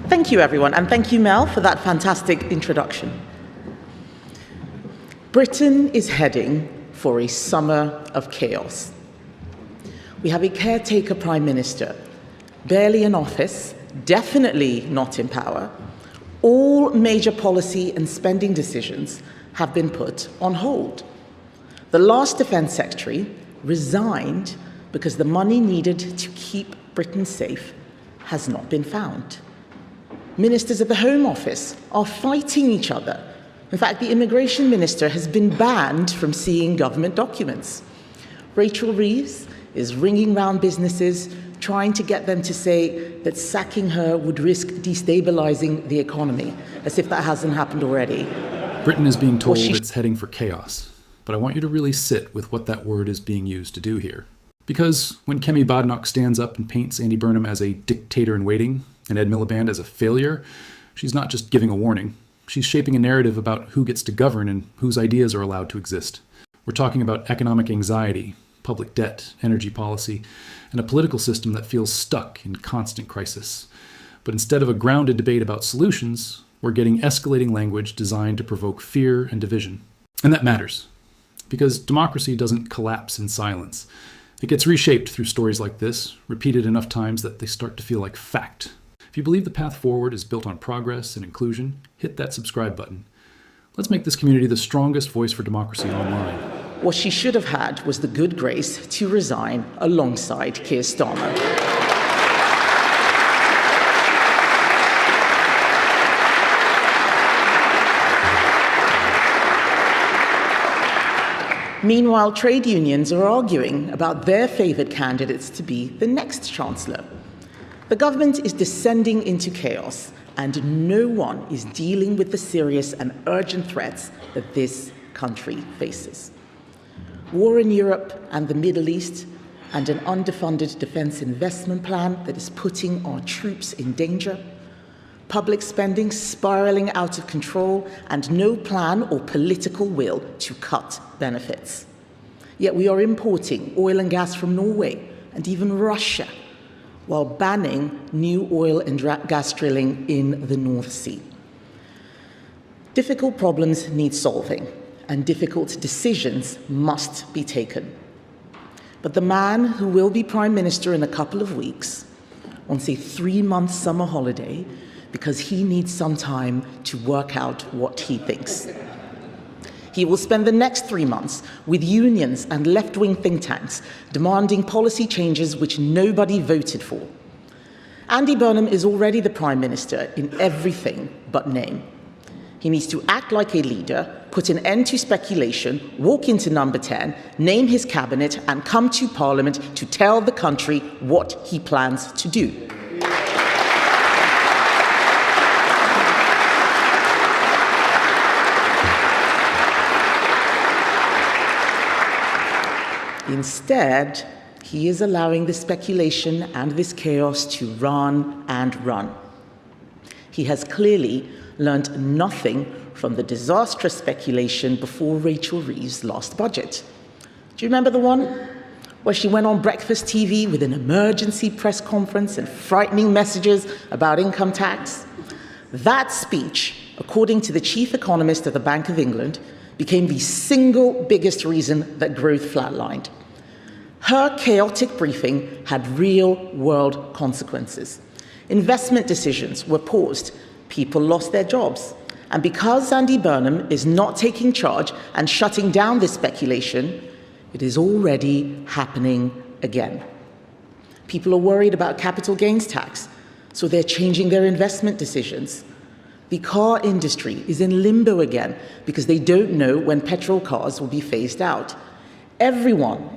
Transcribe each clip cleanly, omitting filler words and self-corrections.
Thank you, everyone, and thank you, Mel, for that fantastic introduction. Britain is heading for a summer of chaos. We have a caretaker prime minister, barely in office, definitely not in power. All major policy and spending decisions have been put on hold. The last defense secretary resigned because the money needed to keep Britain safe has not been found. Ministers of the Home Office are fighting each other. In fact, the immigration minister has been banned from seeing government documents. Rachel Reeves is ringing round businesses, trying to get them to say that sacking her would risk destabilizing the economy, as if that hasn't happened already. Britain is being told it's heading for chaos, but I want you to really sit with what that word is being used to do here. Because when Kemi Badenoch stands up and paints Andy Burnham as a dictator in waiting and Ed Miliband as a failure, she's not just giving a warning. She's shaping a narrative about who gets to govern and whose ideas are allowed to exist. We're talking about economic anxiety, public debt, energy policy, and a political system that feels stuck in constant crisis. But instead of a grounded debate about solutions, we're getting escalating language designed to provoke fear and division. And that matters, because democracy doesn't collapse in silence. It gets reshaped through stories like this, repeated enough times that they start to feel like fact. If you believe the path forward is built on progress and inclusion, hit that subscribe button. Let's make this community the strongest voice for democracy online. What she should have had was the good grace to resign alongside Keir Starmer. Meanwhile, trade unions are arguing about their favoured candidates to be the next Chancellor. The government is descending into chaos, and no one is dealing with the serious and urgent threats that this country faces. War in Europe and the Middle East, and an underfunded defence investment plan that is putting our troops in danger, public spending spiralling out of control, and no plan or political will to cut benefits. Yet we are importing oil and gas from Norway and even Russia, while banning new oil and gas drilling in the North Sea. Difficult problems need solving, and difficult decisions must be taken. But the man who will be Prime Minister in a couple of weeks wants a 3-month summer holiday because he needs some time to work out what he thinks. He will spend the next 3 months with unions and left-wing think tanks demanding policy changes which nobody voted for. Andy Burnham is already the Prime Minister in everything but name. He needs to act like a leader, put an end to speculation, walk into number 10, name his cabinet, and come to Parliament to tell the country what he plans to do. Instead, he is allowing the speculation and this chaos to run and run. He has clearly learned nothing from the disastrous speculation before Rachel Reeves' last budget. Do you remember the one where she went on breakfast TV with an emergency press conference and frightening messages about income tax? That speech, according to the chief economist of the Bank of England, became the single biggest reason that growth flatlined. Her chaotic briefing had real-world consequences. Investment decisions were paused. People lost their jobs. And because Andy Burnham is not taking charge and shutting down this speculation, it is already happening again. People are worried about capital gains tax, so they're changing their investment decisions. The car industry is in limbo again because they don't know when petrol cars will be phased out. Everyone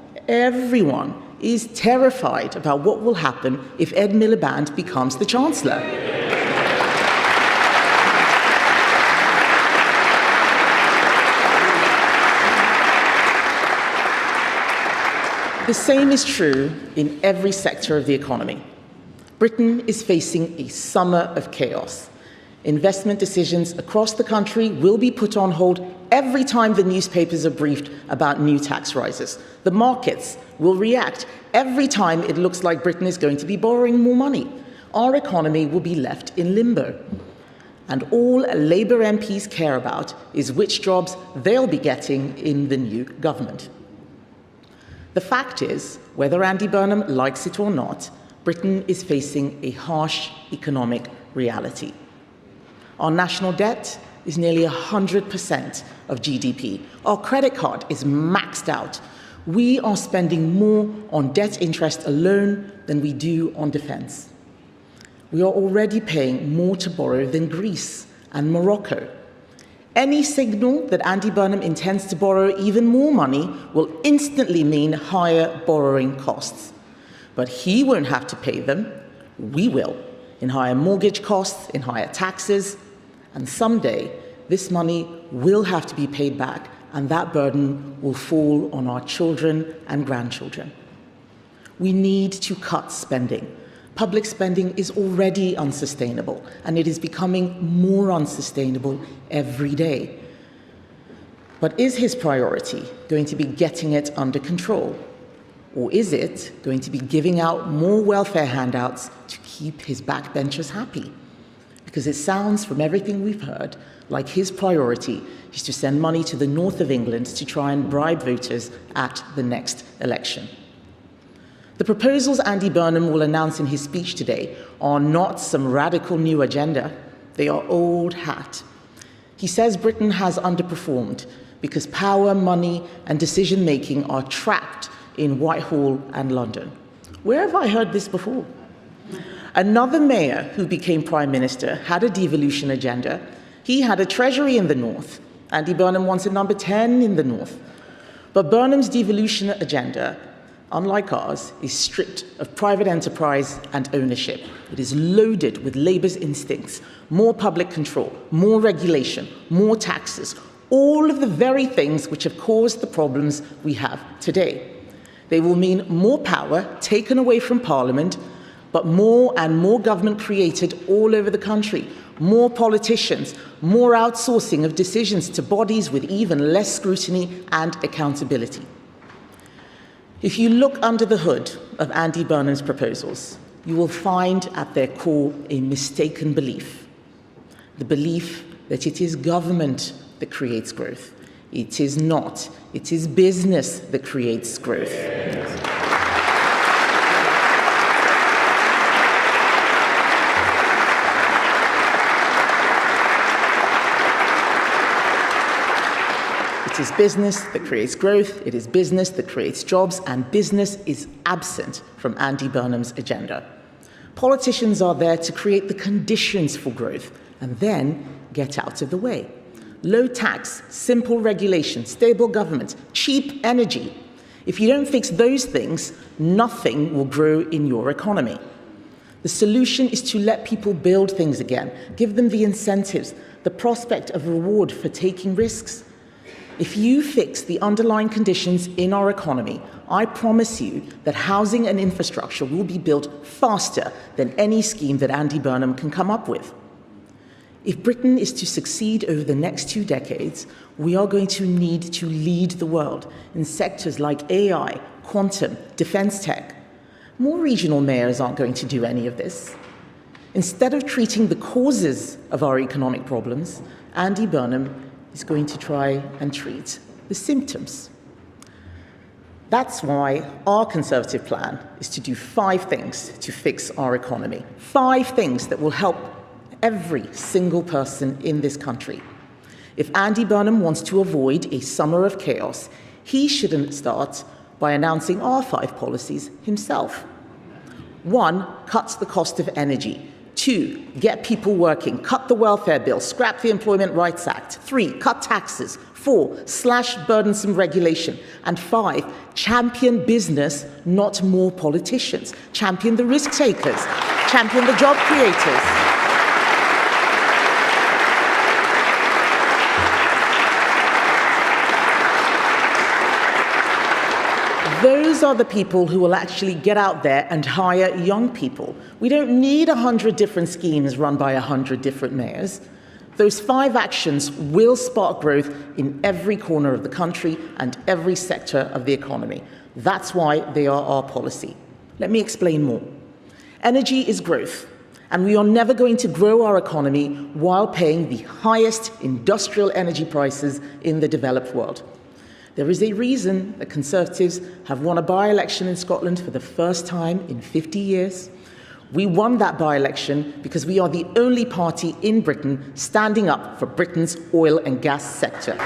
is terrified about what will happen if Ed Miliband becomes the Chancellor. The same is true in every sector of the economy. Britain is facing a summer of chaos. Investment decisions across the country will be put on hold every time the newspapers are briefed about new tax rises. The markets will react every time it looks like Britain is going to be borrowing more money. our economy will be left in limbo. And all Labour MPs care about is which jobs they'll be getting in the new government. The fact is, whether Andy Burnham likes it or not, Britain is facing a harsh economic reality. Our national debt is nearly 100% of GDP. Our credit card is maxed out. We are spending more on debt interest alone than we do on defence. We are already paying more to borrow than Greece and Morocco. Any signal that Andy Burnham intends to borrow even more money will instantly mean higher borrowing costs. But he won't have to pay them. We will, in higher mortgage costs, in higher taxes, and someday this money will have to be paid back, and that burden will fall on our children and grandchildren. We need to cut spending. Public spending is already unsustainable, and it is becoming more unsustainable every day. But is his priority going to be getting it under control? Or is it going to be giving out more welfare handouts to keep his backbenchers happy? Because it sounds, from everything we've heard, like his priority is to send money to the north of England to try and bribe voters at the next election. The proposals Andy Burnham will announce in his speech today are not some radical new agenda. They are old hat. He says Britain has underperformed because power, money, and decision-making are trapped in Whitehall and London. Where have I heard this before? Another mayor who became Prime Minister had a devolution agenda. He had a treasury in the north. Andy Burnham wants a number 10 in the north. But Burnham's devolution agenda, unlike ours, is stripped of private enterprise and ownership. It is loaded with Labour's instincts, more public control, more regulation, more taxes, all of the very things which have caused the problems we have today. They will mean more power taken away from Parliament, but more and more government created all over the country, more politicians, more outsourcing of decisions to bodies with even less scrutiny and accountability. If you look under the hood of Andy Burnham's proposals, you will find at their core a mistaken belief. The belief that it is government that creates growth. It is not. It is business that creates growth. It is business that creates growth, it is business that creates jobs, and business is absent from Andy Burnham's agenda. Politicians are there to create the conditions for growth and then get out of the way. Low tax, simple regulation, stable government, cheap energy. If you don't fix those things, nothing will grow in your economy. The solution is to let people build things again, give them the incentives, the prospect of reward for taking risks. If you fix the underlying conditions in our economy, I promise you that housing and infrastructure will be built faster than any scheme that Andy Burnham can come up with. If Britain is to succeed over the next 2 decades, we are going to need to lead the world in sectors like AI, quantum, defense tech. More regional mayors aren't going to do any of this. Instead of treating the causes of our economic problems, Andy Burnham is going to try and treat the symptoms. That's why our Conservative plan is to do 5 things to fix our economy. 5 things that will help every single person in this country. If Andy Burnham wants to avoid a summer of chaos, he shouldn't start by announcing our 5 policies himself. 1, cut the cost of energy. 2, get people working, cut the welfare bill, scrap the Employment Rights Act. 3, cut taxes. 4, slash burdensome regulation. And 5, champion business, not more politicians. Champion the risk takers. Champion the job creators. Those are the people who will actually get out there and hire young people. We don't need 100 different schemes run by 100 different mayors. Those 5 actions will spark growth in every corner of the country and every sector of the economy. That's why they are our policy. Let me explain more. Energy is growth. And we are never going to grow our economy while paying the highest industrial energy prices in the developed world. There is a reason that Conservatives have won a by-election in Scotland for the first time in 50 years. We won that by-election because we are the only party in Britain standing up for Britain's oil and gas sector.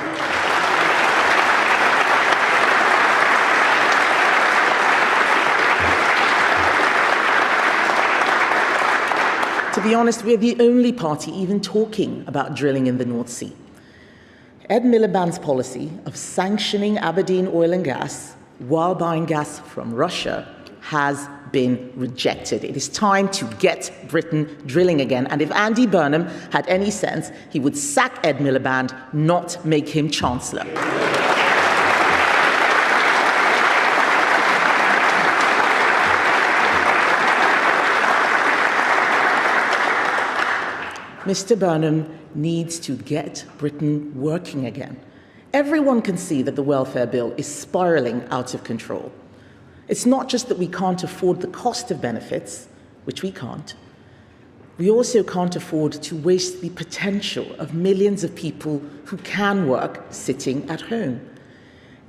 To be honest, we're the only party even talking about drilling in the North Sea. Ed Miliband's policy of sanctioning Aberdeen oil and gas while buying gas from Russia has been rejected. It is time to get Britain drilling again. And if Andy Burnham had any sense, he would sack Ed Miliband, not make him Chancellor. Mr. Burnham needs to get Britain working again. Everyone can see that the welfare bill is spiraling out of control. It's not just that we can't afford the cost of benefits, which we can't. We also can't afford to waste the potential of millions of people who can work sitting at home.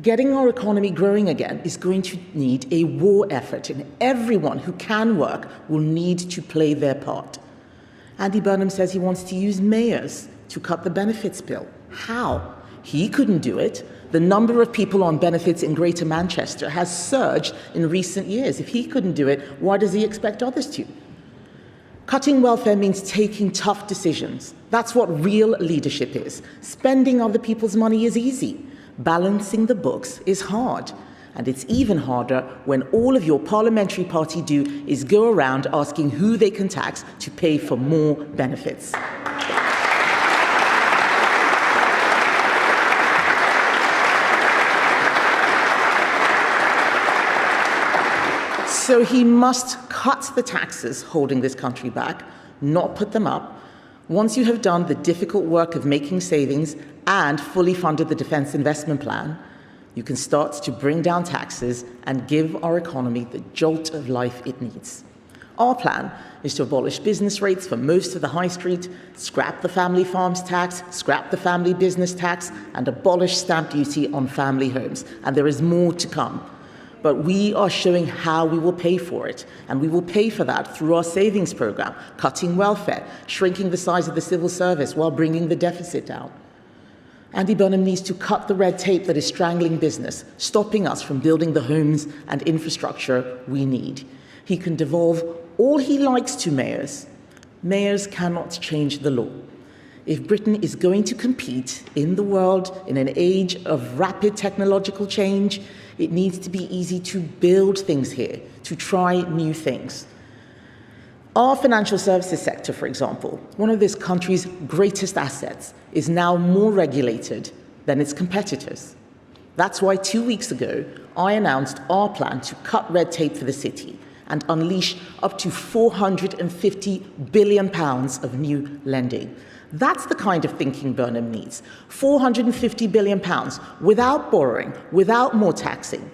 Getting our economy growing again is going to need a war effort, and everyone who can work will need to play their part. Andy Burnham says he wants to use mayors to cut the benefits bill. How? He couldn't do it. The number of people on benefits in Greater Manchester has surged in recent years. If he couldn't do it, why does he expect others to? Cutting welfare means taking tough decisions. That's what real leadership is. Spending other people's money is easy. Balancing the books is hard. And it's even harder when all of your parliamentary party do is go around asking who they can tax to pay for more benefits. So he must cut the taxes holding this country back, not put them up. Once you have done the difficult work of making savings and fully funded the Defence Investment Plan, you can start to bring down taxes and give our economy the jolt of life it needs. Our plan is to abolish business rates for most of the high street, scrap the family farms tax, scrap the family business tax, and abolish stamp duty on family homes. And there is more to come. But we are showing how we will pay for it. And we will pay for that through our savings program, cutting welfare, shrinking the size of the civil service while bringing the deficit down. Andy Burnham needs to cut the red tape that is strangling business, stopping us from building the homes and infrastructure we need. He can devolve all he likes to mayors. Mayors cannot change the law. If Britain is going to compete in the world in an age of rapid technological change, it needs to be easy to build things here, to try new things. Our financial services sector, for example, one of this country's greatest assets, is now more regulated than its competitors. That's why 2 weeks ago, I announced our plan to cut red tape for the city and unleash up to £450 billion of new lending. That's the kind of thinking Burnham needs. £450 billion without borrowing, without more taxing.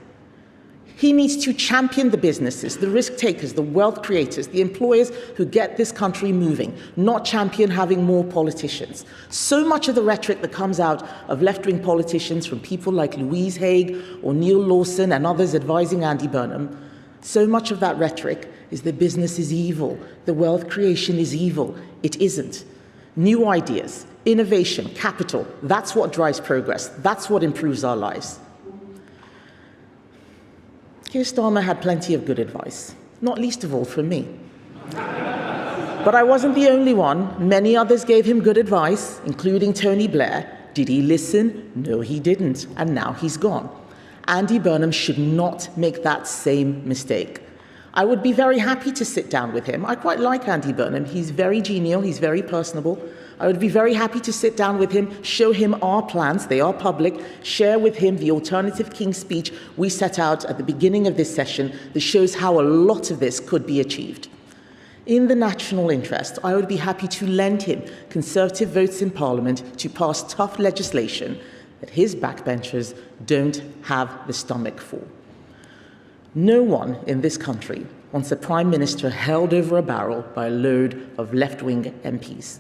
He needs to champion the businesses, the risk takers, the wealth creators, the employers who get this country moving, not champion having more politicians. So much of the rhetoric that comes out of left-wing politicians from people like Louise Haigh or Neil Lawson and others advising Andy Burnham, so much of that rhetoric is that business is evil, the wealth creation is evil. It isn't. New ideas, innovation, capital, that's what drives progress. That's what improves our lives. Keir Starmer had plenty of good advice, not least of all from me. But I wasn't the only one. Many others gave him good advice, including Tony Blair. Did he listen? No, he didn't, and now he's gone. Andy Burnham should not make that same mistake. I would be very happy to sit down with him. I quite like Andy Burnham. He's very genial, he's very personable. I would be very happy to sit down with him, show him our plans, they are public, share with him the alternative King's speech we set out at the beginning of this session that shows how a lot of this could be achieved. In the national interest, I would be happy to lend him Conservative votes in Parliament to pass tough legislation that his backbenchers don't have the stomach for. No one in this country wants a Prime Minister held over a barrel by a load of left-wing MPs.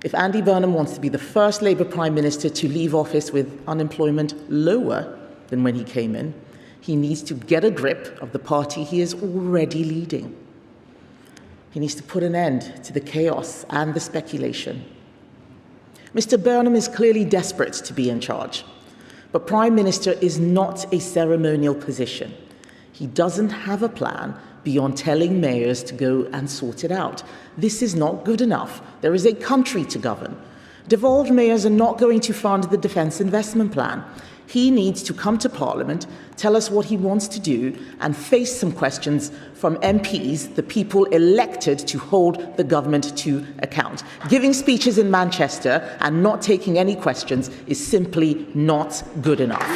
If Andy Burnham wants to be the first Labour Prime Minister to leave office with unemployment lower than when he came in, he needs to get a grip of the party he is already leading. He needs to put an end to the chaos and the speculation. Mr. Burnham is clearly desperate to be in charge, but Prime Minister is not a ceremonial position. He doesn't have a plan beyond telling mayors to go and sort it out. This is not good enough. There is a country to govern. Devolved mayors are not going to fund the Defence Investment Plan. He needs to come to Parliament, tell us what he wants to do, and face some questions from MPs, the people elected to hold the government to account. Giving speeches in Manchester and not taking any questions is simply not good enough.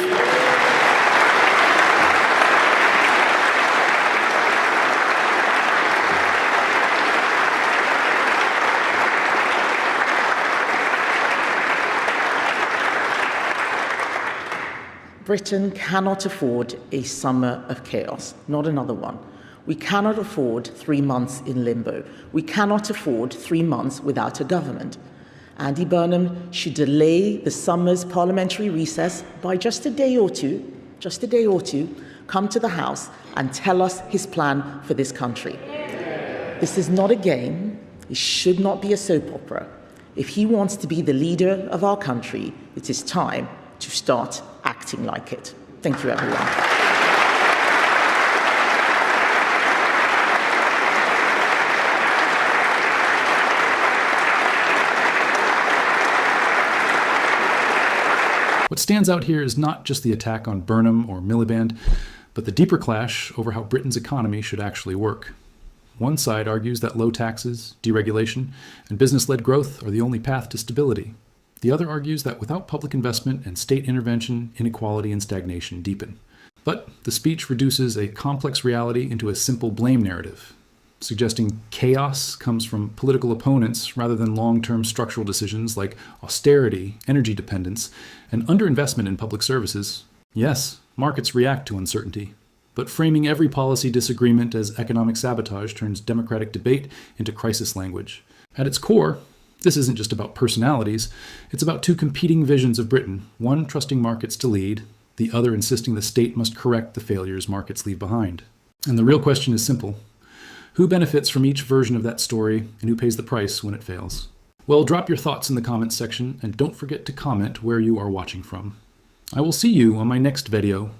Britain cannot afford a summer of chaos, not another one. We cannot afford 3 months in limbo. We cannot afford 3 months without a government. Andy Burnham should delay the summer's parliamentary recess by just a day or two, come to the House and tell us his plan for this country. This is not a game. It should not be a soap opera. If he wants to be the leader of our country, it is time to start acting like it. Thank you, everyone. What stands out here is not just the attack on Burnham or Miliband, but the deeper clash over how Britain's economy should actually work. One side argues that low taxes, deregulation, and business-led growth are the only path to stability. The other argues that without public investment and state intervention, inequality and stagnation deepen. But the speech reduces a complex reality into a simple blame narrative, suggesting chaos comes from political opponents rather than long-term structural decisions like austerity, energy dependence, and underinvestment in public services. Yes, markets react to uncertainty, but framing every policy disagreement as economic sabotage turns democratic debate into crisis language. At its core, this isn't just about personalities, it's about two competing visions of Britain, one trusting markets to lead, the other insisting the state must correct the failures markets leave behind. And the real question is simple. Who benefits from each version of that story, and who pays the price when it fails? Well, drop your thoughts in the comments section, and don't forget to comment where you are watching from. I will see you on my next video